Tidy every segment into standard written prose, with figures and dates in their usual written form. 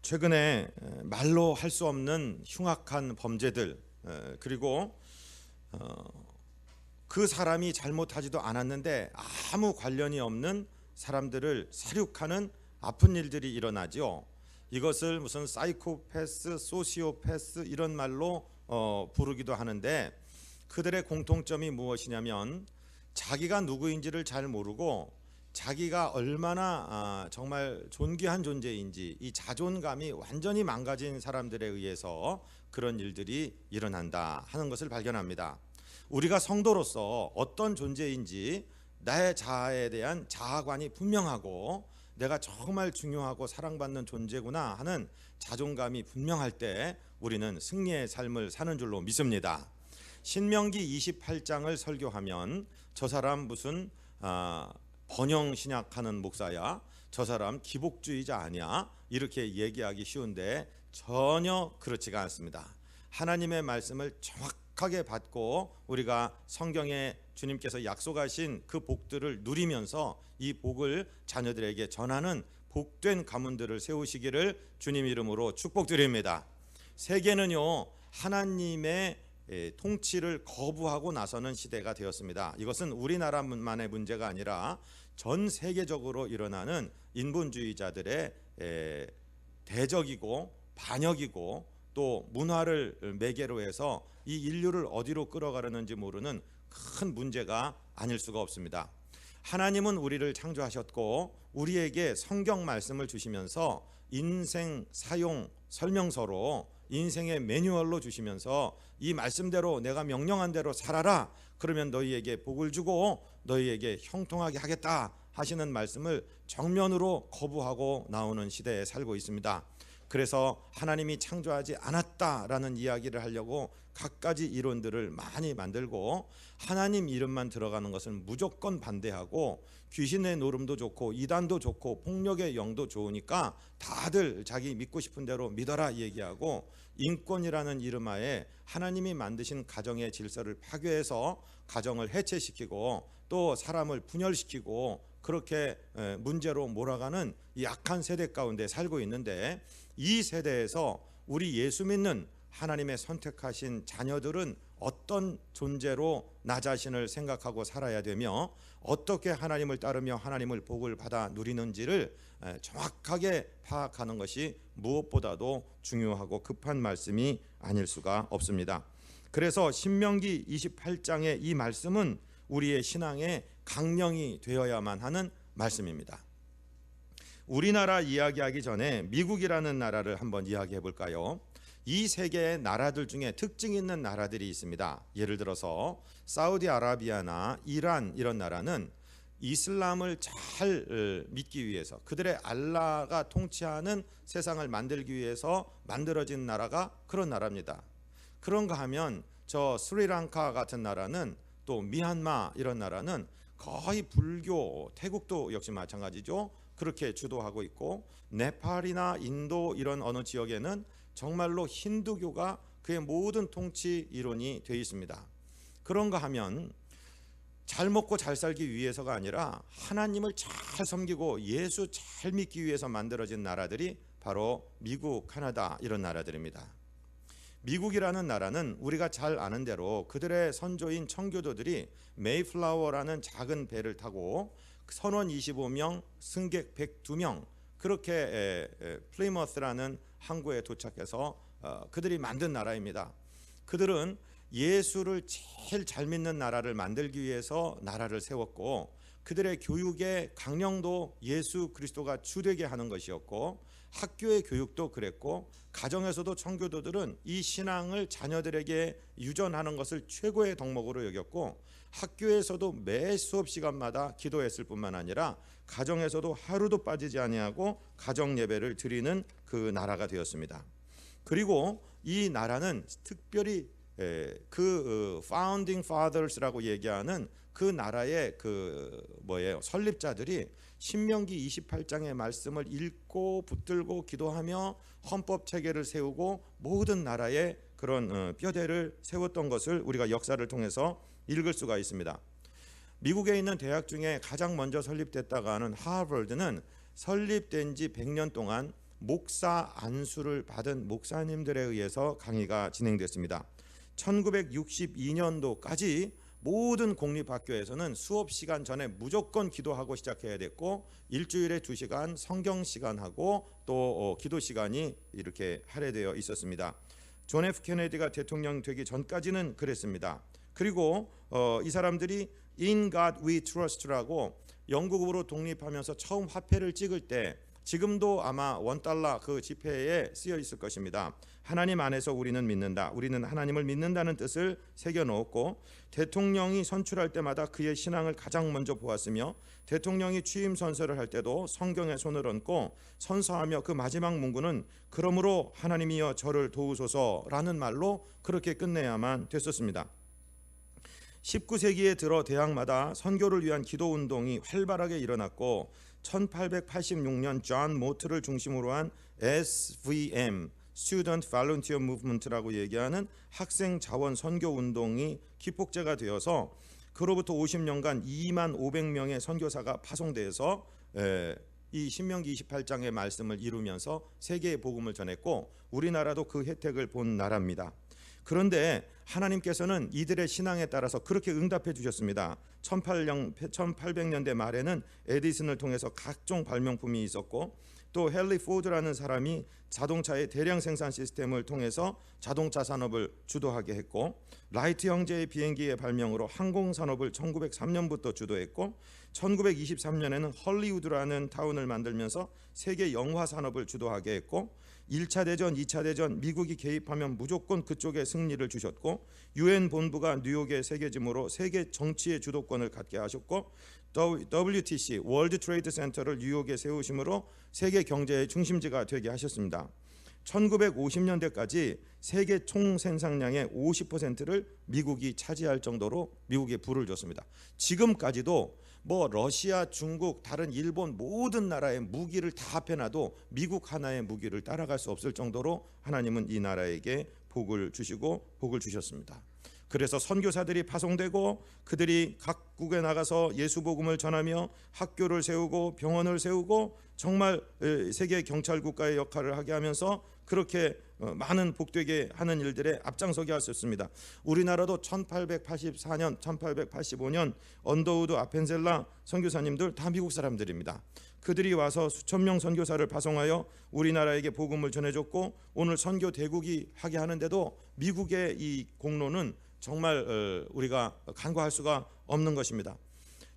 최근에 말로 할 수 없는 흉악한 범죄들, 그리고 그 사람이 잘못하지도 않았는데 아무 관련이 없는 사람들을 살육하는 아픈 일들이 일어나죠. 이것을 무슨 사이코패스, 소시오패스 이런 말로 부르기도 하는데, 그들의 공통점이 무엇이냐면 자기가 누구인지를 잘 모르고 자기가 얼마나 정말 존귀한 존재인지 이 자존감이 완전히 망가진 사람들에 의해서 그런 일들이 일어난다 하는 것을 발견합니다. 우리가 성도로서 어떤 존재인지 나의 자아에 대한 자아관이 분명하고 내가 정말 중요하고 사랑받는 존재구나 하는 자존감이 분명할 때 우리는 승리의 삶을 사는 줄로 믿습니다. 신명기 28장을 설교하면 저 사람 무슨 번영 신약하는 목사야, 저 사람 기복주의자 아니야, 이렇게 얘기하기 쉬운데 전혀 그렇지가 않습니다. 하나님의 말씀을 정확하게 받고 우리가 성경에 주님께서 약속하신 그 복들을 누리면서 이 복을 자녀들에게 전하는 복된 가문들을 세우시기를 주님 이름으로 축복드립니다. 세계는요, 하나님의 통치를 거부하고 나서는 시대가 되었습니다. 이것은 우리나라만의 문제가 아니라 전 세계적으로 일어나는 인본주의자들의 대적이고 반역이고 또 문화를 매개로 해서 이 인류를 어디로 끌어가려는지 모르는 큰 문제가 아닐 수가 없습니다. 하나님은 우리를 창조하셨고 우리에게 성경 말씀을 주시면서 인생 사용 설명서로 인생의 매뉴얼로 주시면서 이 말씀대로 내가 명령한 대로 살아라, 그러면 너희에게 복을 주고 너희에게 형통하게 하겠다 하시는 말씀을 정면으로 거부하고 나오는 시대에 살고 있습니다. 그래서 하나님이 창조하지 않았다라는 이야기를 하려고 갖가지 이론들을 많이 만들고 하나님 이름만 들어가는 것은 무조건 반대하고 귀신의 노름도 좋고 이단도 좋고 폭력의 영도 좋으니까 다들 자기 믿고 싶은 대로 믿어라 얘기하고, 인권이라는 이름하에 하나님이 만드신 가정의 질서를 파괴해서 가정을 해체시키고 또 사람을 분열시키고 그렇게 문제로 몰아가는 이 악한 세대 가운데 살고 있는데, 이 세대에서 우리 예수 믿는 하나님의 선택하신 자녀들은 어떤 존재로 나 자신을 생각하고 살아야 되며 어떻게 하나님을 따르며 하나님을 복을 받아 누리는지를 정확하게 파악하는 것이 무엇보다도 중요하고 급한 말씀이 아닐 수가 없습니다. 그래서 신명기 28장의 이 말씀은 우리의 신앙의 강령이 되어야만 하는 말씀입니다. 우리나라 이야기하기 전에 미국이라는 나라를 한번 이야기해 볼까요? 이 세계의 나라들 중에 특징 있는 나라들이 있습니다. 예를 들어서 사우디아라비아나 이란 이런 나라는 이슬람을 잘 믿기 위해서 그들의 알라가 통치하는 세상을 만들기 위해서 만들어진 나라가 그런 나라입니다. 그런가 하면 저 스리랑카 같은 나라는, 또 미얀마 이런 나라는 거의 불교, 태국도 역시 마찬가지죠. 그렇게 주도하고 있고, 네팔이나 인도 이런 어느 지역에는 정말로 힌두교가 그의 모든 통치 이론이 되어 있습니다. 그런가 하면 잘 먹고 잘 살기 위해서가 아니라 하나님을 잘 섬기고 예수 잘 믿기 위해서 만들어진 나라들이 바로 미국, 카나다 이런 나라들입니다. 미국이라는 나라는 우리가 잘 아는 대로 그들의 선조인 청교도들이 메이플라워라는 작은 배를 타고 선원 25명, 승객 102명 그렇게 플리머스라는 항구에 도착해서 그들이 만든 나라입니다. 그들은 예수를 제일 잘 믿는 나라를 만들기 위해서 나라를 세웠고, 그들의 교육의 강령도 예수 그리스도가 주되게 하는 것이었고, 학교의 교육도 그랬고, 가정에서도 청교도들은 이 신앙을 자녀들에게 유전하는 것을 최고의 덕목으로 여겼고, 학교에서도 매 수업 시간마다 기도했을 뿐만 아니라 가정에서도 하루도 빠지지 아니하고 가정 예배를 드리는 그 나라가 되었습니다. 그리고 이 나라는 특별히 그 founding fathers라고 얘기하는 그 나라의 설립자들이 신명기 28장의 말씀을 읽고 붙들고 기도하며 헌법 체계를 세우고 모든 나라의 그런 뼈대를 세웠던 것을 우리가 역사를 통해서 읽을 수가 있습니다. 미국에 있는 대학 중에 가장 먼저 설립됐다고 하는 하버드는 설립된 지 100년 동안 목사 안수를 받은 목사님들에 의해서 강의가 진행됐습니다. 1962년도까지 모든 공립학교에서는 수업 시간 전에 무조건 기도하고 시작해야 됐고, 일주일에 2시간 성경 시간하고 또 기도 시간이 이렇게 할애되어 있었습니다. 존 F 케네디가 대통령 되기 전까지는 그랬습니다. 그리고 이 사람들이 In God We Trust라고 영국으로 독립하면서 처음 화폐를 찍을 때, 지금도 아마 $1 그 지폐에 쓰여 있을 것입니다. 하나님 안에서 우리는 믿는다, 우리는 하나님을 믿는다는 뜻을 새겨 넣었고, 대통령이 선출할 때마다 그의 신앙을 가장 먼저 보았으며, 대통령이 취임 선서를 할 때도 성경에 손을 얹고 선서하며 그 마지막 문구는 그러므로 하나님이여 저를 도우소서라는 말로 그렇게 끝내야만 됐었습니다. 19세기에 들어 대학마다 선교를 위한 기도 운동이 활발하게 일어났고, 1886년 존 모트를 중심으로 한 SVM Student Volunteer Movement라고 얘기하는 학생 자원 선교 운동이 기폭제가 되어서 그로부터 50년간 2만 500명의 선교사가 파송돼서 이 신명기 28장의 말씀을 이루면서 세계의 복음을 전했고, 우리나라도 그 혜택을 본 나라입니다. 그런데 하나님께서는 이들의 신앙에 따라서 그렇게 응답해 주셨습니다. 1800년대 말에는 에디슨을 통해서 각종 발명품이 있었고, 또 헨리 포드라는 사람이 자동차의 대량 생산 시스템을 통해서 자동차 산업을 주도하게 했고, 라이트 형제의 비행기의 발명으로 항공 산업을 1903년부터 주도했고, 1923년에는 헐리우드라는 타운을 만들면서 세계 영화 산업을 주도하게 했고, 1차 대전, 2차 대전 미국이 개입하면 무조건 그쪽에 승리를 주셨고, UN 본부가 뉴욕에 새겨짐으로 세계 정치의 주도권을 갖게 하셨고, WTC 월드 트레이드 센터를 뉴욕에 세우심으로 세계 경제의 중심지가 되게 하셨습니다. 1950년대까지 세계 총 생산량의 50%를 미국이 차지할 정도로 미국에 부를 줬습니다. 지금까지도 뭐 러시아, 중국, 다른 일본 모든 나라의 무기를 다 합해놔도 미국 하나의 무기를 따라갈 수 없을 정도로 하나님은 이 나라에게 복을 주시고 복을 주셨습니다. 그래서 선교사들이 파송되고 그들이 각국에 나가서 예수 복음을 전하며 학교를 세우고 병원을 세우고 정말 세계 경찰 국가의 역할을 하게 하면서 그렇게 많은 복되게 하는 일들에 앞장서게 하셨습니다. 우리나라도 1884년, 1885년 언더우드, 아펜셀라 선교사님들 다 미국 사람들입니다. 그들이 와서 수천 명 선교사를 파송하여 우리나라에게 복음을 전해줬고, 오늘 선교 대국이 하게 하는데도 미국의 이 공로는 정말 우리가 간과할 수가 없는 것입니다.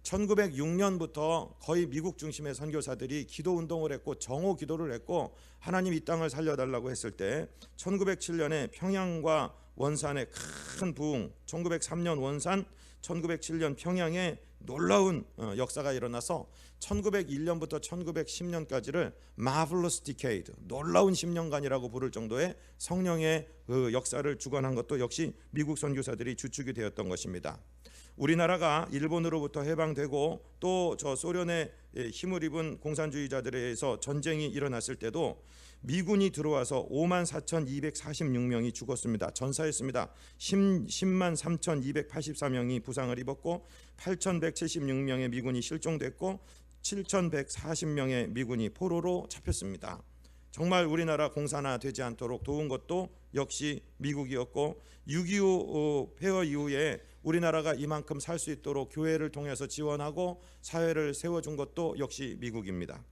1906년부터 거의 미국 중심의 선교사들이 기도 운동을 했고 정오 기도를 했고, 하나님 이 땅을 살려달라고 했을 때 1907년에 평양과 원산의 큰 부흥, 1903년 원산, 1907년 평양에 놀라운 역사가 일어나서 1901년부터 1910년까지를 Marvelous Decade, 놀라운 10년간이라고 부를 정도의 성령의 그 역사를 주관한 것도 역시 미국 선교사들이 주축이 되었던 것입니다. 우리나라가 일본으로부터 해방되고 또 저 소련의 힘을 입은 공산주의자들에 의해서 전쟁이 일어났을 때도 미군이 들어와서 54,246명이 죽었습니다. 전사했습니다. 10만 3,284명이 부상을 입었고 8,176명의 미군이 실종됐고 7,140명의 미군이 포로로 잡혔습니다. 정말 우리나라 공산화되지 않도록 도운 것도 역시 미국이었고, 6.25 폐허 이후에 우리나라가 이만큼 살 수 있도록 교회를 통해서 지원하고 사회를 세워준 것도 역시 미국입니다.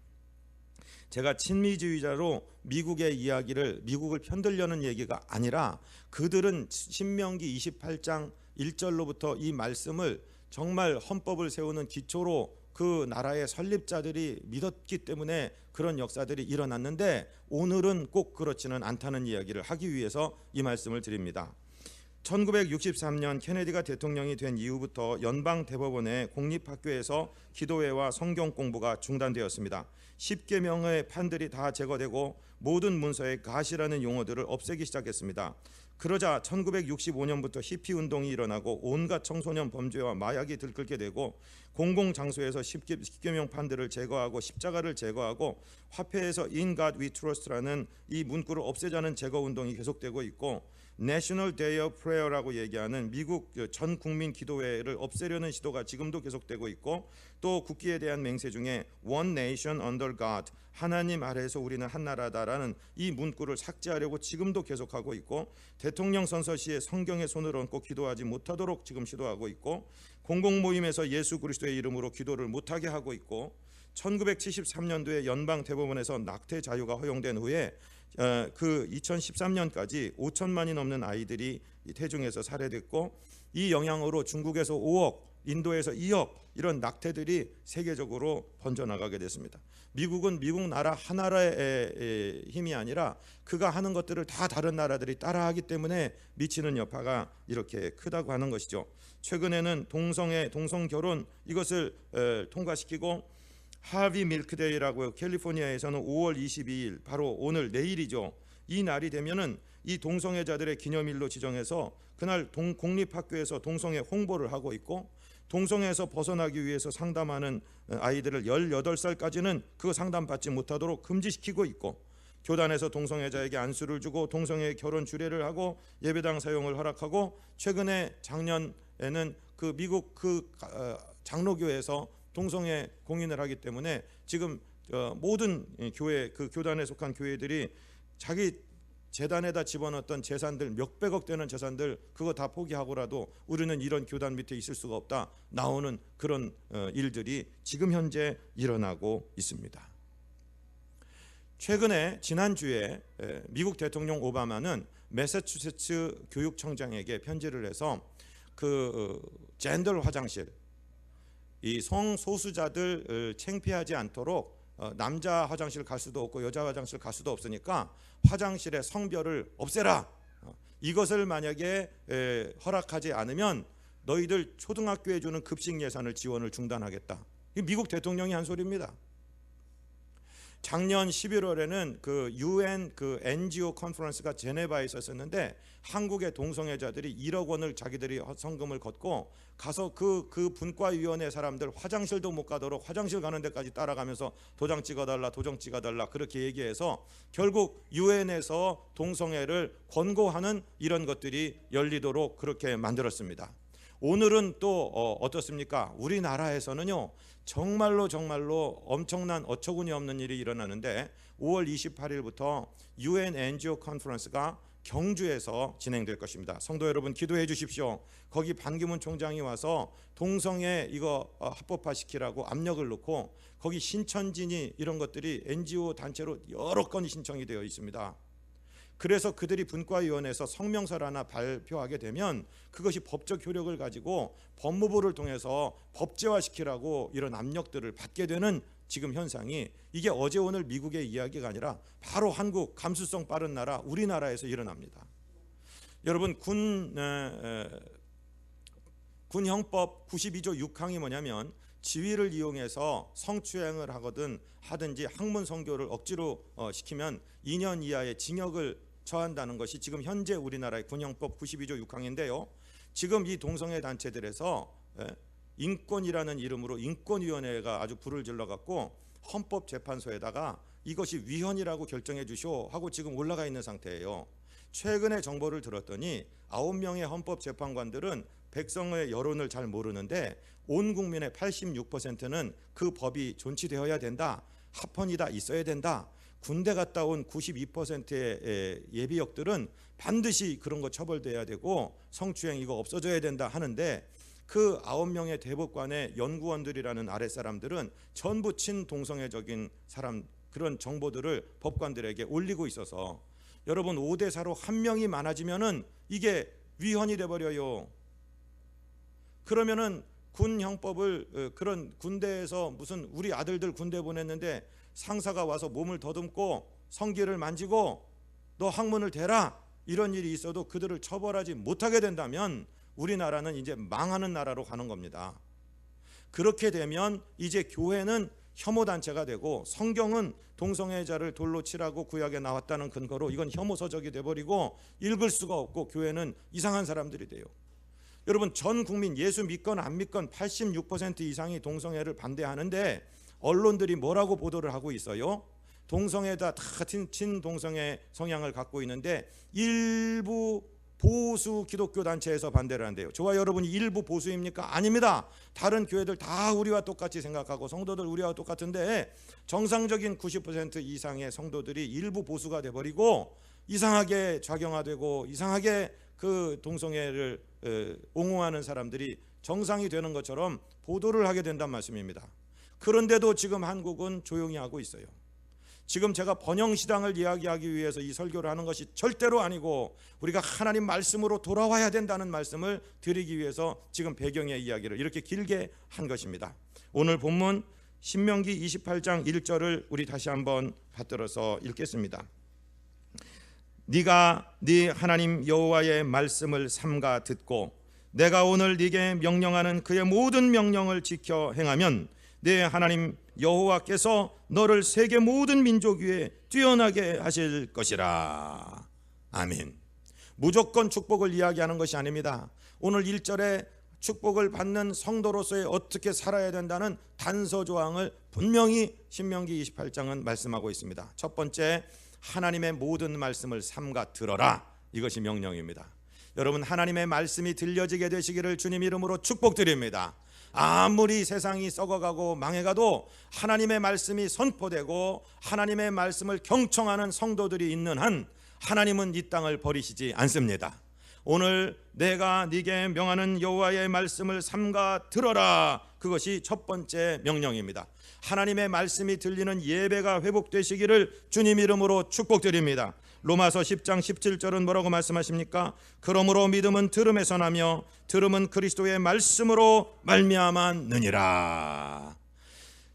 제가 친미주의자로 미국의 이야기를, 미국을 편들려는 얘기가 아니라, 그들은 신명기 28장 1절로부터 이 말씀을 정말 헌법을 세우는 기초로 그 나라의 설립자들이 믿었기 때문에 그런 역사들이 일어났는데, 오늘은 꼭 그렇지는 않다는 이야기를 하기 위해서 이 말씀을 드립니다. 1963년 케네디가 대통령이 된 이후부터 연방 대법원의 공립학교에서 기도회와 성경 공부가 중단되었습니다. 10개명의 판들이 다 제거되고 모든 문서에 가시라는 용어들을 없애기 시작했습니다. 그러자 1965년부터 히피 운동이 일어나고 온갖 청소년 범죄와 마약이 들끓게 되고, 공공장소에서 10개명 판들을 제거하고 십자가를 제거하고 화폐에서 In God We Trust라는 이 문구를 없애자는 제거 운동이 계속되고 있고, National Day of Prayer라고 얘기하는 미국 전 국민 기도회를 없애려는 시도가 지금도 계속되고 있고, 또 국기에 대한 맹세 중에 One Nation Under God, 하나님 아래에서 우리는 한 나라다라는 이 문구를 삭제하려고 지금도 계속하고 있고, 대통령 선서 시에 성경에 손을 얹고 기도하지 못하도록 지금 시도하고 있고, 공공 모임에서 예수 그리스도의 이름으로 기도를 못하게 하고 있고, 1973년도에 연방 대법원에서 낙태 자유가 허용된 후에 그 2013년까지 5천만이 넘는 아이들이 태중에서 살해됐고, 이 영향으로 중국에서 5억, 인도에서 2억 이런 낙태들이 세계적으로 번져나가게 됐습니다. 미국은 미국 나라 하나의 힘이 아니라 그가 하는 것들을 다 다른 나라들이 따라하기 때문에 미치는 여파가 이렇게 크다고 하는 것이죠. 최근에는 동성 결혼 이것을 통과시키고, 하비 밀크데이라고 캘리포니아에서는 5월 22일 바로 오늘 내일이죠. 이 날이 되면은 이 동성애자들의 기념일로 지정해서 그날 공립학교에서 동성애 홍보를 하고 있고, 동성애에서 벗어나기 위해서 상담하는 아이들을 18살까지는 그 상담받지 못하도록 금지시키고 있고, 교단에서 동성애자에게 안수를 주고 동성애 결혼 주례를 하고 예배당 사용을 허락하고, 최근에 작년에는 그 미국 장로교에서 동성애 공인을 하기 때문에 지금 모든 교회, 그 교단에 속한 교회들이 자기 재단에다 집어넣었던 재산들, 몇백억 되는 재산들 그거 다 포기하고라도 우리는 이런 교단 밑에 있을 수가 없다 나오는 그런 일들이 지금 현재 일어나고 있습니다. 최근에 지난주에 미국 대통령 오바마는 매사추세츠 교육청장에게 편지를 해서 그 젠더 화장실, 이 성소수자들 창피하지 않도록 남자 화장실 갈 수도 없고 여자 화장실 갈 수도 없으니까 화장실의 성별을 없애라. 이것을 만약에 허락하지 않으면 너희들 초등학교에 주는 급식 예산을 지원을 중단하겠다. 이 미국 대통령이 한 소리입니다. 작년 11월에는 그 UN 그 NGO 컨퍼런스가 제네바에 있었는데 한국의 동성애자들이 1억 원을 자기들이 성금을 걷고 가서 그 분과위원회 사람들 화장실도 못 가도록 화장실 가는 데까지 따라가면서 도장 찍어달라 그렇게 얘기해서 결국 UN에서 동성애를 권고하는 이런 것들이 열리도록 그렇게 만들었습니다. 오늘은 또 어떻습니까? 우리나라에서는요 정말로 엄청난 어처구니 없는 일이 일어나는데 5월 28일부터 UN NGO 컨퍼런스가 경주에서 진행될 것입니다. 성도 여러분 기도해 주십시오. 거기 반기문 총장이 와서 동성애 이거 합법화시키라고 압력을 놓고, 거기 신천지니 이런 것들이 NGO 단체로 여러 건이 신청이 되어 있습니다. 그래서 그들이 분과위원회에서 성명서를 하나 발표하게 되면 그것이 법적 효력을 가지고 법무부를 통해서 법제화시키라고 이런 압력들을 받게 되는 지금 현상이, 이게 어제 오늘 미국의 이야기가 아니라 바로 한국 감수성 빠른 나라 우리나라에서 일어납니다. 여러분 군형법 92조 6항이 뭐냐면 지위를 이용해서 성추행을 하든지 학문 성교를 억지로 시키면 2년 이하의 징역을 처한다는 것이 지금 현재 우리나라의 군형법 92조 6항인데요. 지금 이 동성애 단체들에서 인권이라는 이름으로 인권위원회가 아주 불을 질러갖고 헌법재판소에다가 이것이 위헌이라고 결정해 주시오 하고 지금 올라가 있는 상태예요. 최근에 정보를 들었더니 9명의 헌법재판관들은 백성의 여론을 잘 모르는데 온 국민의 86%는 그 법이 존치되어야 된다, 합헌이다, 있어야 된다. 군대 갔다 온 92%의 예비역들은 반드시 그런 거 처벌돼야 되고 성추행 이거 없어져야 된다 하는데, 그 9명의 대법관의 연구원들이라는 아랫사람들은 전부 친동성애적인 사람, 그런 정보들을 법관들에게 올리고 있어서 여러분 5대 4로 한 명이 많아지면은 이게 위헌이 돼버려요. 그러면은 군 형법을 그런 군대에서 무슨 우리 아들들 군대 보냈는데 상사가 와서 몸을 더듬고 성기를 만지고 너 학문을 대라 이런 일이 있어도 그들을 처벌하지 못하게 된다면 우리나라는 이제 망하는 나라로 가는 겁니다. 그렇게 되면 이제 교회는 혐오단체가 되고 성경은 동성애자를 돌로 치라고 구약에 나왔다는 근거로 이건 혐오서적이 돼버리고 읽을 수가 없고 교회는 이상한 사람들이 돼요. 여러분 전 국민 예수 믿건 안 믿건 86% 이상이 동성애를 반대하는데 언론들이 뭐라고 보도를 하고 있어요? 동성애다 다 친동성애 성향을 갖고 있는데 일부 보수 기독교 단체에서 반대를 한대요. 저와 여러분이 일부 보수입니까? 아닙니다. 다른 교회들 다 우리와 똑같이 생각하고 성도들 우리와 똑같은데 정상적인 90% 이상의 성도들이 일부 보수가 돼버리고 이상하게 좌경화되고 이상하게 그 동성애를 옹호하는 사람들이 정상이 되는 것처럼 보도를 하게 된다는 말씀입니다. 그런데도 지금 한국은 조용히 하고 있어요. 지금 제가 번영시당을 이야기하기 위해서 이 설교를 하는 것이 절대로 아니고 우리가 하나님 말씀으로 돌아와야 된다는 말씀을 드리기 위해서 지금 배경의 이야기를 이렇게 길게 한 것입니다. 오늘 본문 신명기 28장 1절을 우리 다시 한번 받들어서 읽겠습니다. 네가 네 하나님 여호와의 말씀을 삼가 듣고 내가 오늘 네게 명령하는 그의 모든 명령을 지켜 행하면 네 하나님 여호와께서 너를 세계 모든 민족 위에 뛰어나게 하실 것이라. 아멘. 무조건 축복을 이야기하는 것이 아닙니다. 오늘 1절에 축복을 받는 성도로서의 어떻게 살아야 된다는 단서 조항을 분명히 신명기 28장은 말씀하고 있습니다. 첫 번째, 하나님의 모든 말씀을 삼가 들어라. 이것이 명령입니다. 여러분, 하나님의 말씀이 들려지게 되시기를 주님 이름으로 축복드립니다. 아무리 세상이 썩어가고 망해가도 하나님의 말씀이 선포되고 하나님의 말씀을 경청하는 성도들이 있는 한 하나님은 이 땅을 버리시지 않습니다. 오늘 내가 네게 명하는 여호와의 말씀을 삼가 들어라. 그것이 첫 번째 명령입니다. 하나님의 말씀이 들리는 예배가 회복되시기를 주님 이름으로 축복드립니다. 로마서 10장 17절은 뭐라고 말씀하십니까? 그러므로 믿음은 들음에서 나며 들음은 그리스도의 말씀으로 말미암았느니라.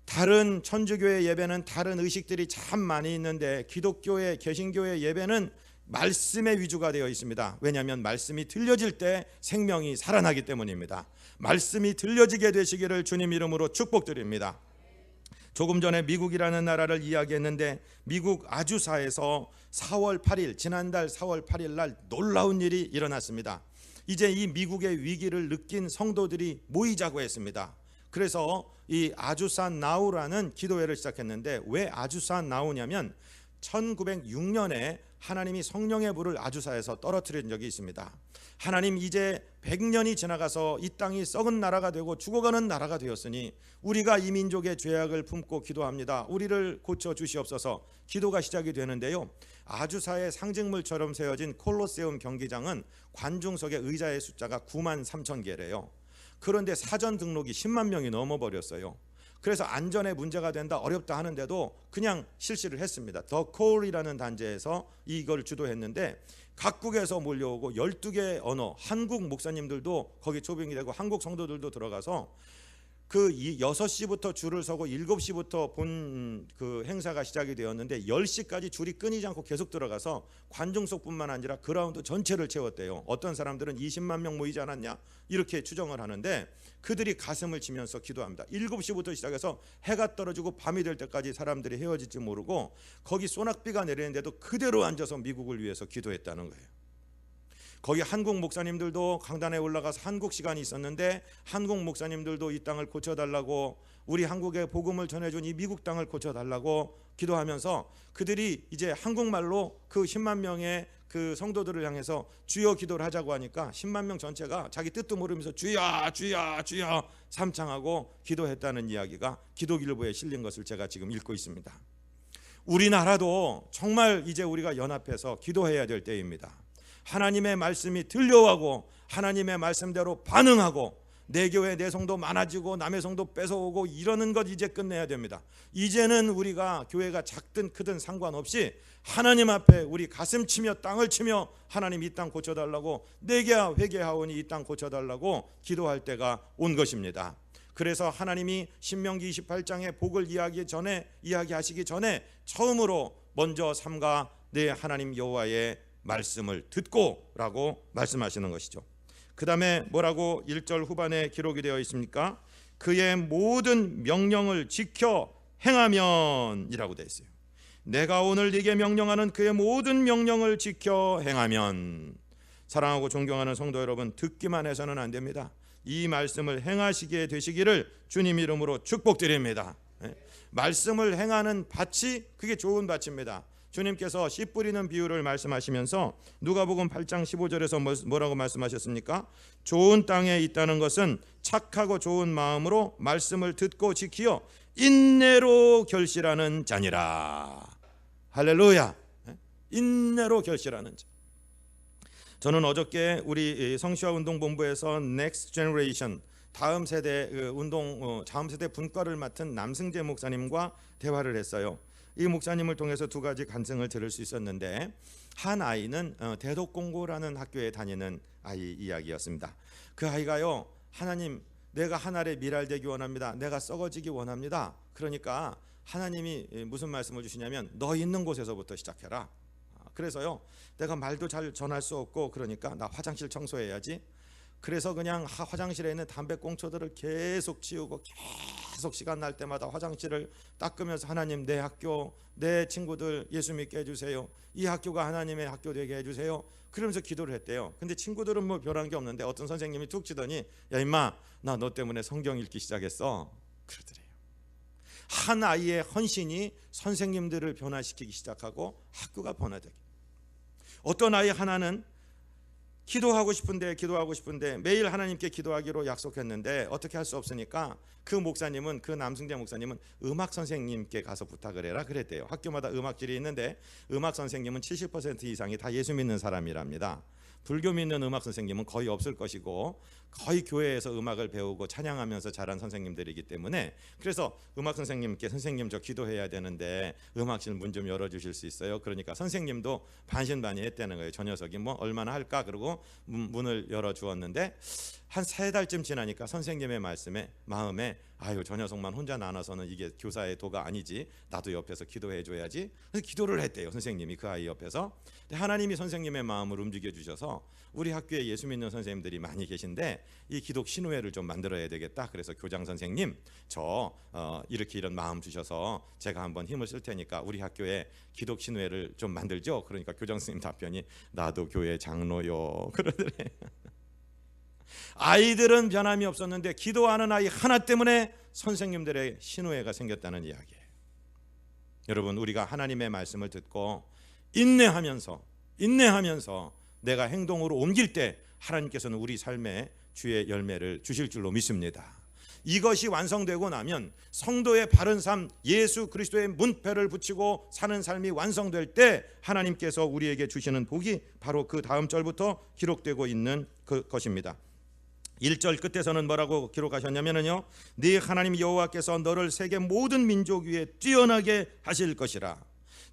다른 천주교의 예배는 다른 의식들이 참 많이 있는데 기독교의 개신교의 예배는 말씀의 위주가 되어 있습니다. 왜냐하면 말씀이 들려질 때 생명이 살아나기 때문입니다. 말씀이 들려지게 되시기를 주님 이름으로 축복드립니다. 조금 전에 미국이라는 나라를 이야기했는데 미국 아주사에서 4월 8일 지난달 4월 8일 날 놀라운 일이 일어났습니다. 이제 이 미국의 위기를 느낀 성도들이 모이자고 했습니다. 그래서 이 아주사 나우라는 기도회를 시작했는데 왜 아주사 나우냐면 1906년에 하나님이 성령의 불을 아주사에서 떨어뜨린 적이 있습니다. 하나님, 이제 100년이 지나가서 이 땅이 썩은 나라가 되고 죽어가는 나라가 되었으니 우리가 이 민족의 죄악을 품고 기도합니다. 우리를 고쳐 주시옵소서. 기도가 시작이 되는데요, 아주사의 상징물처럼 세워진 콜로세움 경기장은 관중석의 의자의 숫자가 9만 3천 개래요. 그런데 사전 등록이 10만 명이 넘어버렸어요. 그래서 안전에 문제가 된다, 어렵다 하는데도 그냥 실시를 했습니다. 더 콜이라는 단체에서 이걸 주도했는데 각국에서 몰려오고 12개 언어, 한국 목사님들도 거기 초빙이 되고 한국 성도들도 들어가서 그 6시부터 줄을 서고 7시부터 본 그 행사가 시작이 되었는데 10시까지 줄이 끊이지 않고 계속 들어가서 관중석뿐만 아니라 그라운드 전체를 채웠대요. 어떤 사람들은 20만 명 모이지 않았냐 이렇게 추정을 하는데 그들이 가슴을 치면서 기도합니다. 7시부터 시작해서 해가 떨어지고 밤이 될 때까지 사람들이 헤어질지 모르고 거기 소낙비가 내리는데도 그대로 앉아서 미국을 위해서 기도했다는 거예요. 거기 한국 목사님들도 강단에 올라가서 한국 시간이 있었는데 한국 목사님들도 이 땅을 고쳐달라고, 우리 한국에 복음을 전해준 이 미국 땅을 고쳐달라고 기도하면서 그들이 이제 한국말로 그 10만 명의 그 성도들을 향해서 주여 기도를 하자고 하니까 10만 명 전체가 자기 뜻도 모르면서 주여 주여 주여 삼창하고 기도했다는 이야기가 기독일보에 실린 것을 제가 지금 읽고 있습니다. 우리나라도 정말 이제 우리가 연합해서 기도해야 될 때입니다. 하나님의 말씀이 들려오고 하나님의 말씀대로 반응하고 내 교회 내 성도 많아지고 남의 성도 뺏어오고 이러는 것 이제 끝내야 됩니다. 이제는 우리가 교회가 작든 크든 상관없이 하나님 앞에 우리 가슴 치며 땅을 치며 하나님 이 땅 고쳐달라고, 내게 회개하오니 이 땅 고쳐달라고 기도할 때가 온 것입니다. 그래서 하나님이 신명기 28장의 복을 이야기하시기 전에 처음으로 먼저 삼가 내 하나님 여호와의 말씀을 듣고 라고 말씀하시는 것이죠. 그 다음에 뭐라고 1절 후반에 기록이 되어 있습니까? 그의 모든 명령을 지켜 행하면 이라고 되어 있어요. 내가 오늘 네게 명령하는 그의 모든 명령을 지켜 행하면. 사랑하고 존경하는 성도 여러분, 듣기만 해서는 안 됩니다. 이 말씀을 행하시게 되시기를 주님 이름으로 축복드립니다. 말씀을 행하는 밭이 그게 좋은 밭입니다. 주님께서 씨 뿌리는 비유를 말씀하시면서 누가복음 8장 15절에서 뭐라고 말씀하셨습니까? 좋은 땅에 있다는 것은 착하고 좋은 마음으로 말씀을 듣고 지키어 인내로 결실하는 자니라. 할렐루야. 인내로 결실하는 자. 저는 어저께 우리 성시화 운동본부에서 Next Generation 다음 세대 다음 세대 분과를 맡은 남승재 목사님과 대화를 했어요. 이 목사님을 통해서 두 가지 간증을 들을 수 있었는데, 한 아이는 대덕공고라는 학교에 다니는 아이 이야기였습니다. 그 아이가요, 하나님, 내가 하늘에 미랄되기 원합니다. 내가 썩어지기 원합니다. 그러니까 하나님이 무슨 말씀을 주시냐면 너 있는 곳에서부터 시작해라. 그래서요, 내가 말도 잘 전할 수 없고 그러니까 나 화장실 청소해야지. 그래서 그냥 화장실에 있는 담배꽁초들을 계속 치우고 계속 시간 날 때마다 화장실을 닦으면서 하나님, 내 학교, 내 친구들 예수 믿게 해주세요. 이 학교가 하나님의 학교 되게 해주세요. 그러면서 기도를 했대요. 근데 친구들은 뭐 별한 게 없는데 어떤 선생님이 툭 치더니 야 임마, 나 너 때문에 성경 읽기 시작했어. 그러더래요. 한 아이의 헌신이 선생님들을 변화시키기 시작하고 학교가 변화되게. 어떤 아이 하나는 기도하고 싶은데 매일 하나님께 기도하기로 약속했는데 어떻게 할 수 없으니까 그 목사님은, 그 남승재 목사님은 음악 선생님께 가서 부탁을 해라 그랬대요. 학교마다 음악실이 있는데 음악 선생님은 70% 이상이 다 예수 믿는 사람이랍니다. 불교 믿는 음악 선생님은 거의 없을 것이고 거의 교회에서 음악을 배우고 찬양하면서 자란 선생님들이기 때문에, 그래서 음악 선생님께 선생님 저 기도해야 되는데 음악실 문 좀 열어주실 수 있어요? 그러니까 선생님도 반신반의했다는 거예요. 저 녀석이 뭐 얼마나 할까? 그러고 문을 열어주었는데 한 3달쯤 지나니까 선생님의 마음에 아유, 저 녀석만 혼자 나눠서는 이게 교사의 도가 아니지, 나도 옆에서 기도해 줘야지. 그래서 기도를 했대요, 선생님이 그 아이 옆에서. 하나님이 선생님의 마음을 움직여 주셔서 우리 학교에 예수 믿는 선생님들이 많이 계신데 이 기독 신우회를 좀 만들어야 되겠다. 그래서 교장 선생님, 저 이렇게 이런 마음 주셔서 제가 한번 힘을 쓸 테니까 우리 학교에 기독 신우회를 좀 만들죠. 그러니까 교장 선생님 답변이 나도 교회 장로요 그러더래. 아이들은 변함이 없었는데 기도하는 아이 하나 때문에 선생님들의 신우회가 생겼다는 이야기예요. 여러분, 우리가 하나님의 말씀을 듣고 인내하면서 내가 행동으로 옮길 때 하나님께서는 우리 삶에 주의 열매를 주실 줄로 믿습니다. 이것이 완성되고 나면 성도의 바른 삶, 예수 그리스도의 문패를 붙이고 사는 삶이 완성될 때 하나님께서 우리에게 주시는 복이 바로 그 다음 절부터 기록되고 있는 것입니다. 1절 끝에서는 뭐라고 기록하셨냐면요, 네 하나님 여호와께서 너를 세계 모든 민족 위에 뛰어나게 하실 것이라.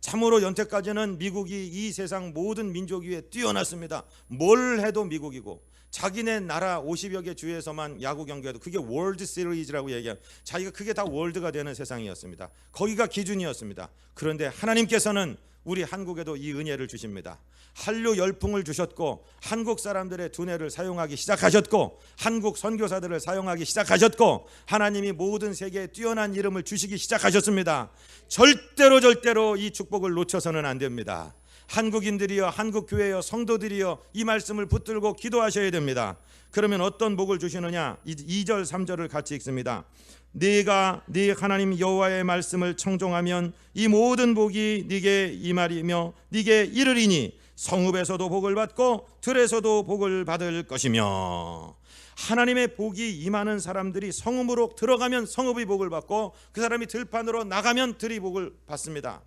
참으로 연태까지는 미국이 이 세상 모든 민족 위에 뛰어났습니다. 뭘 해도 미국이고, 자기네 나라 50여 개 주에서만 야구 경기해도 그게 월드 시리즈라고 얘기해요. 자기가 그게 다 월드가 되는 세상이었습니다. 거기가 기준이었습니다. 그런데 하나님께서는 우리 한국에도 이 은혜를 주십니다. 한류 열풍을 주셨고 한국 사람들의 두뇌를 사용하기 시작하셨고 한국 선교사들을 사용하기 시작하셨고 하나님이 모든 세계에 뛰어난 이름을 주시기 시작하셨습니다. 절대로 이 축복을 놓쳐서는 안 됩니다. 한국인들이여, 한국교회여, 성도들이여 이 말씀을 붙들고 기도하셔야 됩니다. 그러면 어떤 복을 주시느냐? 2절 3절을 같이 읽습니다. 네가 네 하나님 여호와의 말씀을 청종하면 이 모든 복이 네게 임하리며 네게 이르리니 성읍에서도 복을 받고 들에서도 복을 받을 것이며. 하나님의 복이 임하는 사람들이 성읍으로 들어가면 성읍의 복을 받고 그 사람이 들판으로 나가면 들의 복을 받습니다.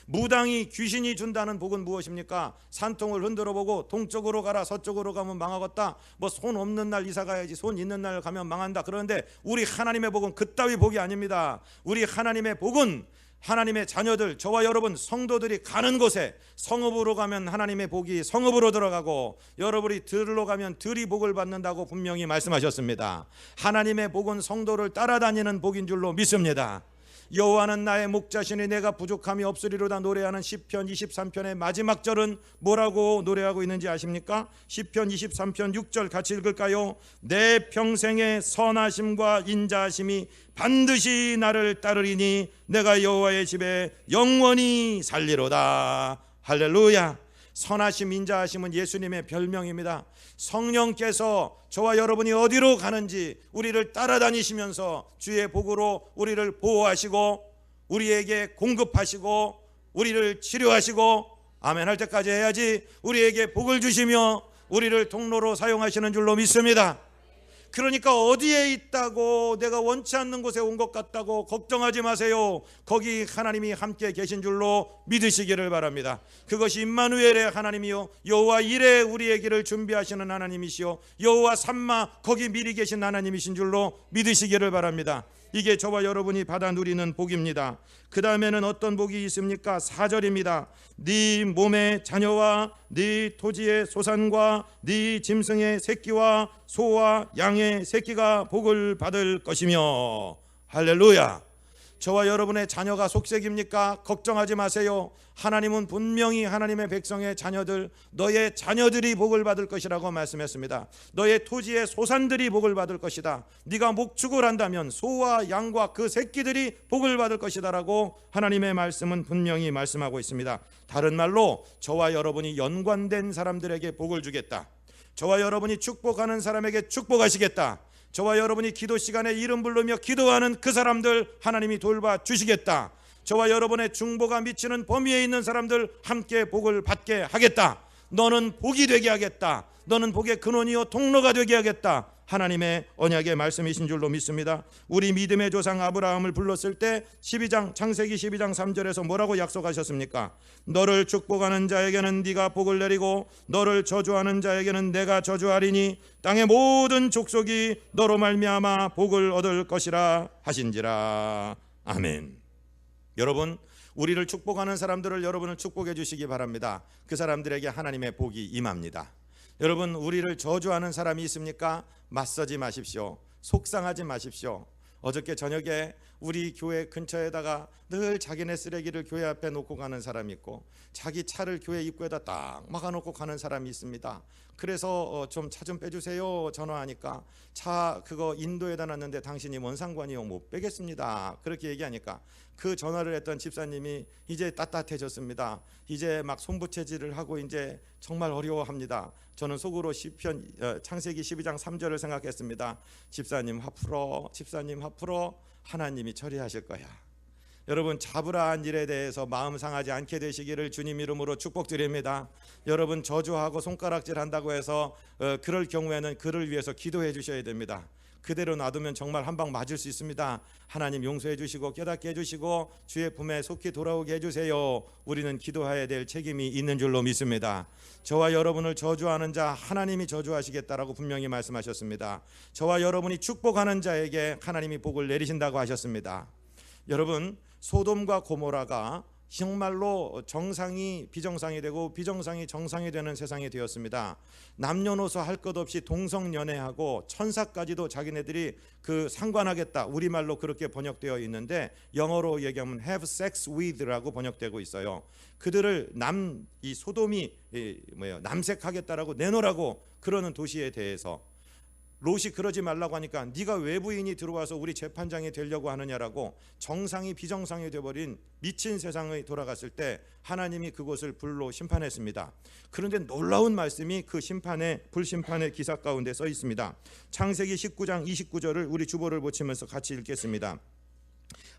무당이 귀신이 준다는 복은 무엇입니까? 산통을 흔들어 보고 동쪽으로 가라, 서쪽으로 가면 망하겠다, 뭐 손 없는 날 이사 가야지, 손 있는 날 가면 망한다. 그런데 우리 하나님의 복은 그따위 복이 아닙니다. 우리 하나님의 복은 하나님의 자녀들, 저와 여러분 성도들이 가는 곳에 성읍으로 가면 하나님의 복이 성읍으로 들어가고 여러분이 들로 가면 들이 복을 받는다고 분명히 말씀하셨습니다. 하나님의 복은 성도를 따라다니는 복인 줄로 믿습니다. 여호와는 나의 목자시니 내가 부족함이 없으리로다 노래하는 시편 23편의 마지막 절은 뭐라고 노래하고 있는지 아십니까? 시편 23편 6절 같이 읽을까요? 내 평생의 선하심과 인자하심이 반드시 나를 따르리니 내가 여호와의 집에 영원히 살리로다. 할렐루야. 선하심, 인자하심은 예수님의 별명입니다. 성령께서 저와 여러분이 어디로 가는지 우리를 따라다니시면서 주의 복으로 우리를 보호하시고 우리에게 공급하시고 우리를 치료하시고 아멘 할 때까지 해야지 우리에게 복을 주시며 우리를 통로로 사용하시는 줄로 믿습니다. 그러니까 어디에 있다고 내가 원치 않는 곳에 온 것 같다고 걱정하지 마세요. 거기 하나님이 함께 계신 줄로 믿으시기를 바랍니다. 그것이 임마누엘의 하나님이요 여호와 이레 우리의 길을 준비하시는 하나님이시요 여호와 삼마 거기 미리 계신 하나님이신 줄로 믿으시기를 바랍니다. 이게 저와 여러분이 받아 누리는 복입니다. 그 다음에는 어떤 복이 있습니까? 4절입니다. 네 몸의 자녀와 네 토지의 소산과 네 짐승의 새끼와 소와 양의 새끼가 복을 받을 것이며. 할렐루야. 저와 여러분의 자녀가 속색입니까? 걱정하지 마세요. 하나님은 분명히 하나님의 백성의 자녀들, 너의 자녀들이 복을 받을 것이라고 말씀했습니다. 너의 토지의 소산들이 복을 받을 것이다. 네가 목축을 한다면 소와 양과 그 새끼들이 복을 받을 것이다 라고 하나님의 말씀은 분명히 말씀하고 있습니다. 다른 말로 저와 여러분이 연관된 사람들에게 복을 주겠다. 저와 여러분이 축복하는 사람에게 축복하시겠다. 저와 여러분이 기도 시간에 이름 부르며 기도하는 그 사람들 하나님이 돌봐 주시겠다. 저와 여러분의 중보가 미치는 범위에 있는 사람들 함께 복을 받게 하겠다. 너는 복이 되게 하겠다. 너는 복의 근원이요 통로가 되게 하겠다. 하나님의 언약의 말씀이신 줄로 믿습니다. 우리 믿음의 조상 아브라함을 불렀을 때 창세기 12장 3절에서 뭐라고 약속하셨습니까? 너를 축복하는 자에게는 네가 복을 내리고 너를 저주하는 자에게는 내가 저주하리니 땅의 모든 족속이 너로 말미암아 복을 얻을 것이라 하신지라. 아멘. 여러분, 우리를 축복하는 사람들을 여러분을 축복해 주시기 바랍니다. 그 사람들에게 하나님의 복이 임합니다. 여러분, 우리를 저주하는 사람이 있습니까? 맞서지 마십시오. 속상하지 마십시오. 어저께 저녁에 우리 교회 근처에다가 늘 자기네 쓰레기를 교회 앞에 놓고 가는 사람이 있고 자기 차를 교회 입구에다 딱 막아놓고 가는 사람이 있습니다. 그래서 좀 차 좀 빼주세요 전화하니까 차 그거 인도에다 놨는데 당신이 뭔 상관이요? 못 빼겠습니다. 그렇게 얘기하니까 그 전화를 했던 집사님이 이제 따뜻해졌습니다. 이제 막 손부채질을 하고 이제 정말 어려워합니다. 저는 속으로 창세기 12장 3절을 생각했습니다. 집사님 화 풀어, 집사님 화 풀어, 하나님이 처리하실 거야. 여러분, 잡으라한 일에 대해서 마음 상하지 않게 되시기를 주님 이름으로 축복드립니다. 여러분, 저주하고 손가락질 한다고 해서 그럴 경우에는 그를 위해서 기도해 주셔야 됩니다. 그대로 놔두면 정말 한 방 맞을 수 있습니다. 하나님 용서해 주시고 깨닫게 해주시고 주의 품에 속히 돌아오게 해주세요. 우리는 기도해야 될 책임이 있는 줄로 믿습니다. 저와 여러분을 저주하는 자 하나님이 저주하시겠다라고 분명히 말씀하셨습니다. 저와 여러분이 축복하는 자에게 하나님이 복을 내리신다고 하셨습니다. 여러분, 소돔과 고모라가 정말로 정상이 비정상이 되고 비정상이 정상이 되는 세상이 되었습니다. 남녀노소 할 것 없이 동성연애하고 천사까지도 자기네들이 그 상관하겠다, 우리말로 그렇게 번역되어 있는데 영어로 얘기하면 have sex with라고 번역되고 있어요. 그들을 이 소돔이 남색하겠다라고 내놓으라고 그러는 도시에 대해서 롯이 그러지 말라고 하니까 네가 외부인이 들어와서 우리 재판장이 되려고 하느냐라고 정상이 비정상이 되어버린 미친 세상에 돌아갔을 때 하나님이 그곳을 불로 심판했습니다. 그런데 놀라운 말씀이 그 불심판의 기사 가운데 써 있습니다. 창세기 19장 29절을 우리 주보를 보치면서 같이 읽겠습니다.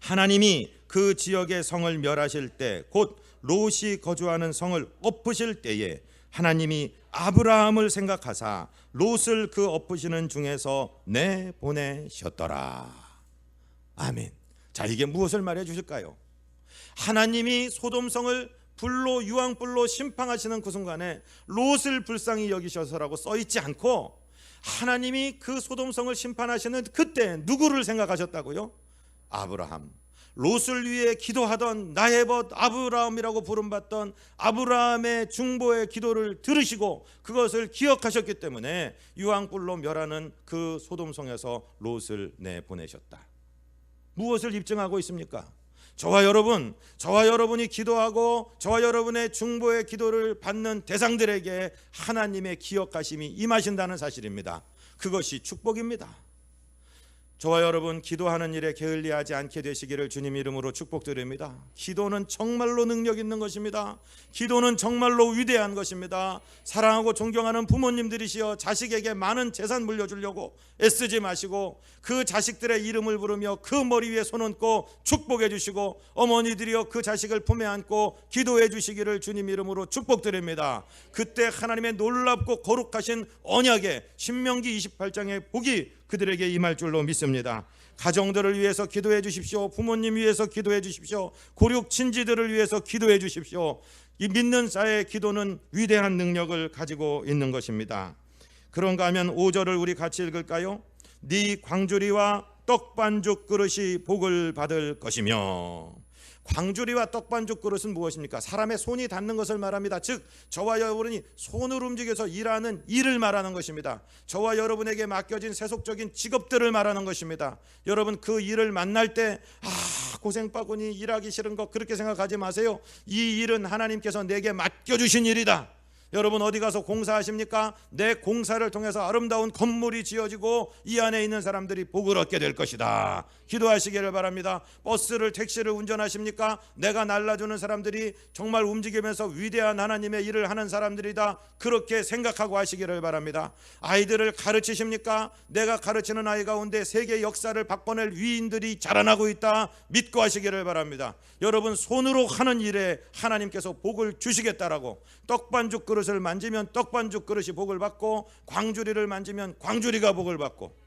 하나님이 그 지역의 성을 멸하실 때 곧 롯이 거주하는 성을 엎으실 때에 하나님이 아브라함을 생각하사 롯을 그 엎으시는 중에서 내보내셨더라. 아멘. 자, 이게 무엇을 말해 주실까요? 하나님이 소돔성을 불로 유황불로 심판하시는 그 순간에 롯을 불쌍히 여기셔서라고 써있지 않고 하나님이 그 소돔성을 심판하시는 그때 누구를 생각하셨다고요? 아브라함. 롯을 위해 기도하던 나의 벗 아브라함이라고 부름받던 아브라함의 중보의 기도를 들으시고 그것을 기억하셨기 때문에 유황불로 멸하는 그 소돔성에서 롯을 내보내셨다. 무엇을 입증하고 있습니까? 저와 여러분이 기도하고 저와 여러분의 중보의 기도를 받는 대상들에게 하나님의 기억하심이 임하신다는 사실입니다. 그것이 축복입니다. 저와 여러분 기도하는 일에 게을리하지 않게 되시기를 주님 이름으로 축복드립니다. 기도는 정말로 능력 있는 것입니다. 기도는 정말로 위대한 것입니다. 사랑하고 존경하는 부모님들이시여 자식에게 많은 재산 물려주려고 애쓰지 마시고 그 자식들의 이름을 부르며 그 머리 위에 손 얹고 축복해 주시고 어머니들이여 그 자식을 품에 안고 기도해 주시기를 주님 이름으로 축복드립니다. 그때 하나님의 놀랍고 거룩하신 언약의 신명기 28장의 복이 그들에게 임할 줄로 믿습니다. 가정들을 위해서 기도해 주십시오. 부모님 위해서 기도해 주십시오. 고륙 친지들을 위해서 기도해 주십시오. 이 믿는 자의 기도는 위대한 능력을 가지고 있는 것입니다. 그런가 하면 5절을 우리 같이 읽을까요? 네 광주리와 떡반죽 그릇이 복을 받을 것이며. 광주리와 떡반죽 그릇은 무엇입니까? 사람의 손이 닿는 것을 말합니다. 즉 저와 여러분이 손을 움직여서 일하는 일을 말하는 것입니다. 저와 여러분에게 맡겨진 세속적인 직업들을 말하는 것입니다. 여러분 그 일을 만날 때 고생바구니 일하기 싫은 거 그렇게 생각하지 마세요. 이 일은 하나님께서 내게 맡겨주신 일이다. 여러분 어디 가서 공사하십니까? 내 공사를 통해서 아름다운 건물이 지어지고 이 안에 있는 사람들이 복을 얻게 될 것이다. 기도하시기를 바랍니다. 버스를 택시를 운전하십니까? 내가 날라주는 사람들이 정말 움직이면서 위대한 하나님의 일을 하는 사람들이다. 그렇게 생각하고 하시기를 바랍니다. 아이들을 가르치십니까? 내가 가르치는 아이 가운데 세계 역사를 바꿔낼 위인들이 자라나고 있다. 믿고 하시기를 바랍니다. 여러분 손으로 하는 일에 하나님께서 복을 주시겠다라고 떡반죽 그릇을 만지면 떡반죽 그릇이 복을 받고 광주리를 만지면 광주리가 복을 받고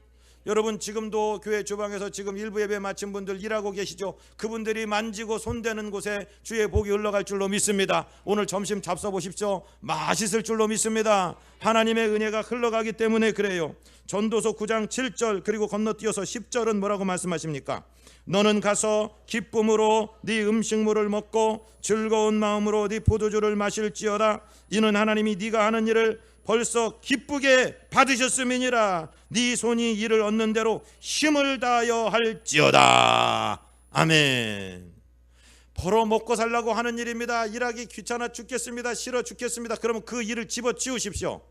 여러분 지금도 교회 주방에서 지금 일부 예배 마친 분들 일하고 계시죠? 그분들이 만지고 손대는 곳에 주의 복이 흘러갈 줄로 믿습니다. 오늘 점심 잡숴보십시오. 맛있을 줄로 믿습니다. 하나님의 은혜가 흘러가기 때문에 그래요. 전도서 9장 7절 그리고 건너뛰어서 10절은 뭐라고 말씀하십니까? 너는 가서 기쁨으로 네 음식물을 먹고 즐거운 마음으로 네 포도주를 마실지어다. 이는 하나님이 네가 하는 일을 벌써 기쁘게 받으셨음이니라. 네 손이 이를 얻는 대로 힘을 다하여 할지어다. 아멘. 벌어 먹고 살라고 하는 일입니다. 일하기 귀찮아 죽겠습니다. 싫어 죽겠습니다. 그러면 그 일을 집어치우십시오.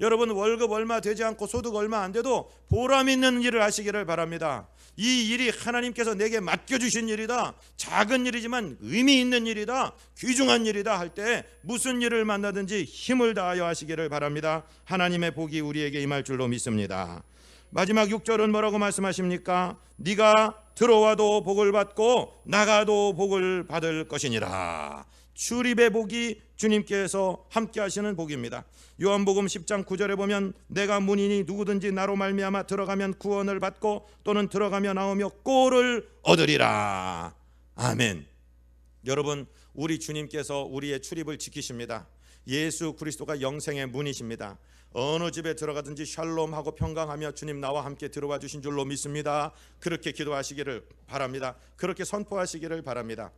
여러분 월급 얼마 되지 않고 소득 얼마 안 돼도 보람 있는 일을 하시기를 바랍니다. 이 일이 하나님께서 내게 맡겨주신 일이다. 작은 일이지만 의미 있는 일이다. 귀중한 일이다 할 때 무슨 일을 만나든지 힘을 다하여 하시기를 바랍니다. 하나님의 복이 우리에게 임할 줄로 믿습니다. 마지막 6절은 뭐라고 말씀하십니까? 네가 들어와도 복을 받고 나가도 복을 받을 것이니라. 출입의 복이 주님께서 함께 하시는 복입니다. 요한복음 10장 9절에 보면 내가 문이니 누구든지 나로 말미암아 들어가면 구원을 받고 또는 들어가며 나오며 꼴을 얻으리라. 아멘. 여러분 우리 주님께서 우리의 출입을 지키십니다. 예수 그리스도가 영생의 문이십니다. 어느 집에 들어가든지 샬롬하고 평강하며 주님 나와 함께 들어와 주신 줄로 믿습니다. 그렇게 기도하시기를 바랍니다. 그렇게 선포하시기를 바랍니다.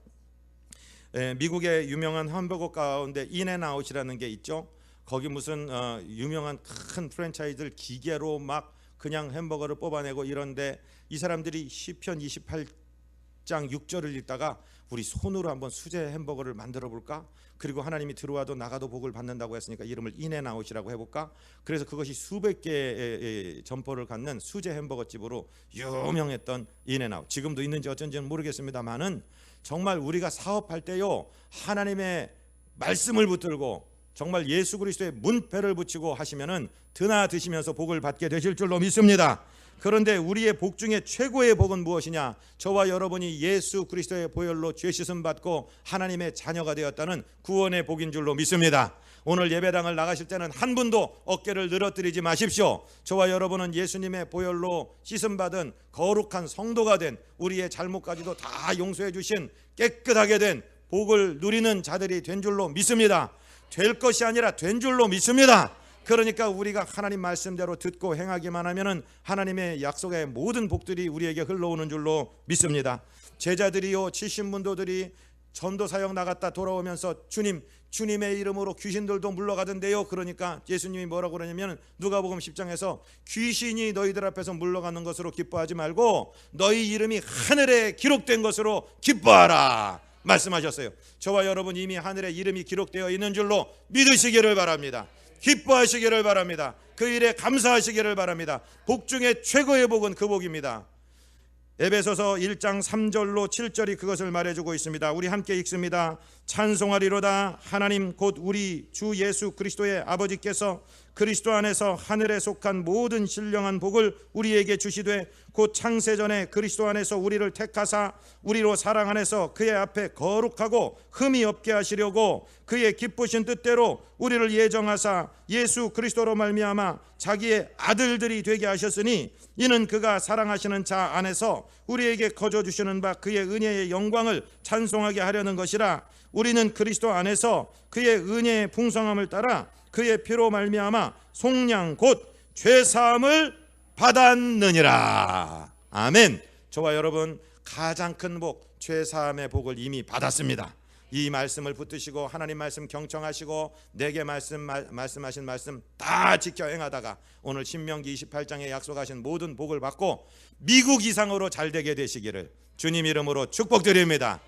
미국의 유명한 햄버거 가운데 인앤아웃이라는 게 있죠. 거기 무슨 유명한 큰 프랜차이즈를 기계로 막 그냥 햄버거를 뽑아내고 이런데 이 사람들이 시편 28장 6절을 읽다가 우리 손으로 한번 수제 햄버거를 만들어 볼까? 그리고 하나님이 들어와도 나가도 복을 받는다고 했으니까 이름을 인앤아웃이라고 해볼까? 그래서 그것이 수백 개의 점포를 갖는 수제 햄버거 집으로 유명했던 인앤아웃. 지금도 있는지 어쩐지는 모르겠습니다만은 정말 우리가 사업할 때요 하나님의 말씀을 붙들고 정말 예수 그리스도의 문패를 붙이고 하시면은 드나 드시면서 복을 받게 되실 줄로 믿습니다. 그런데 우리의 복 중에 최고의 복은 무엇이냐? 저와 여러분이 예수 그리스도의 보혈로 죄 씻음 받고 하나님의 자녀가 되었다는 구원의 복인 줄로 믿습니다. 오늘 예배당을 나가실 때는 한 분도 어깨를 늘어뜨리지 마십시오. 저와 여러분은 예수님의 보혈로 씻음 받은 거룩한 성도가 된 우리의 잘못까지도 다 용서해 주신 깨끗하게 된 복을 누리는 자들이 된 줄로 믿습니다. 될 것이 아니라 된 줄로 믿습니다. 그러니까 우리가 하나님 말씀대로 듣고 행하기만 하면은 하나님의 약속의 모든 복들이 우리에게 흘러오는 줄로 믿습니다. 제자들이요 70문도들이 전도 사역 나갔다 돌아오면서 주님의 이름으로 귀신들도 물러가던데요. 그러니까 예수님이 뭐라고 그러냐면 누가복음 10장에서 귀신이 너희들 앞에서 물러가는 것으로 기뻐하지 말고 너희 이름이 하늘에 기록된 것으로 기뻐하라 말씀하셨어요. 저와 여러분 이미 하늘에 이름이 기록되어 있는 줄로 믿으시기를 바랍니다. 기뻐하시기를 바랍니다. 그 일에 감사하시기를 바랍니다. 복 중에 최고의 복은 그 복입니다. 에베소서 1장 3절로 7절이 그것을 말해주고 있습니다. 우리 함께 읽습니다. 찬송하리로다. 하나님 곧 우리 주 예수 그리스도의 아버지께서 그리스도 안에서 하늘에 속한 모든 신령한 복을 우리에게 주시되 곧 창세전에 그리스도 안에서 우리를 택하사 우리로 사랑 안에서 그의 앞에 거룩하고 흠이 없게 하시려고 그의 기쁘신 뜻대로 우리를 예정하사 예수 그리스도로 말미암아 자기의 아들들이 되게 하셨으니 이는 그가 사랑하시는 자 안에서 우리에게 거저 주시는 바 그의 은혜의 영광을 찬송하게 하려는 것이라. 우리는 그리스도 안에서 그의 은혜의 풍성함을 따라 그의 피로 말미암아 속량 곧 죄사함을 받았느니라. 아멘. 저와 여러분 가장 큰 복, 죄사함의 복을 이미 받았습니다. 이 말씀을 붙드시고 하나님 말씀 경청하시고 내게 말씀하신 말씀 다 지켜 행하다가 오늘 신명기 28장에 약속하신 모든 복을 받고 미국 이상으로 잘되게 되시기를 주님 이름으로 축복드립니다.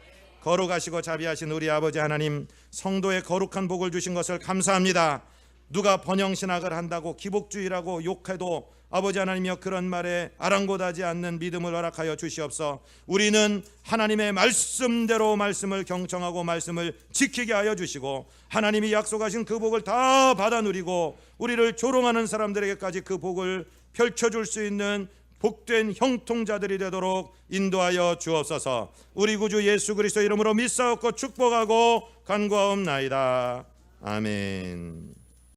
거룩하시고 자비하신 우리 아버지 하나님, 성도의 거룩한 복을 주신 것을 감사합니다. 누가 번영신학을 한다고 기복주의라고 욕해도 아버지 하나님이여 그런 말에 아랑곳하지 않는 믿음을 허락하여 주시옵소서. 우리는 하나님의 말씀대로 말씀을 경청하고 말씀을 지키게 하여 주시고 하나님이 약속하신 그 복을 다 받아 누리고 우리를 조롱하는 사람들에게까지 그 복을 펼쳐줄 수 있는 복된 형통자들이 되도록 인도하여 주옵소서. 우리 구주 예수 그리스도 이름으로 믿사옵고 축복하고 간구하옵나이다. 아멘.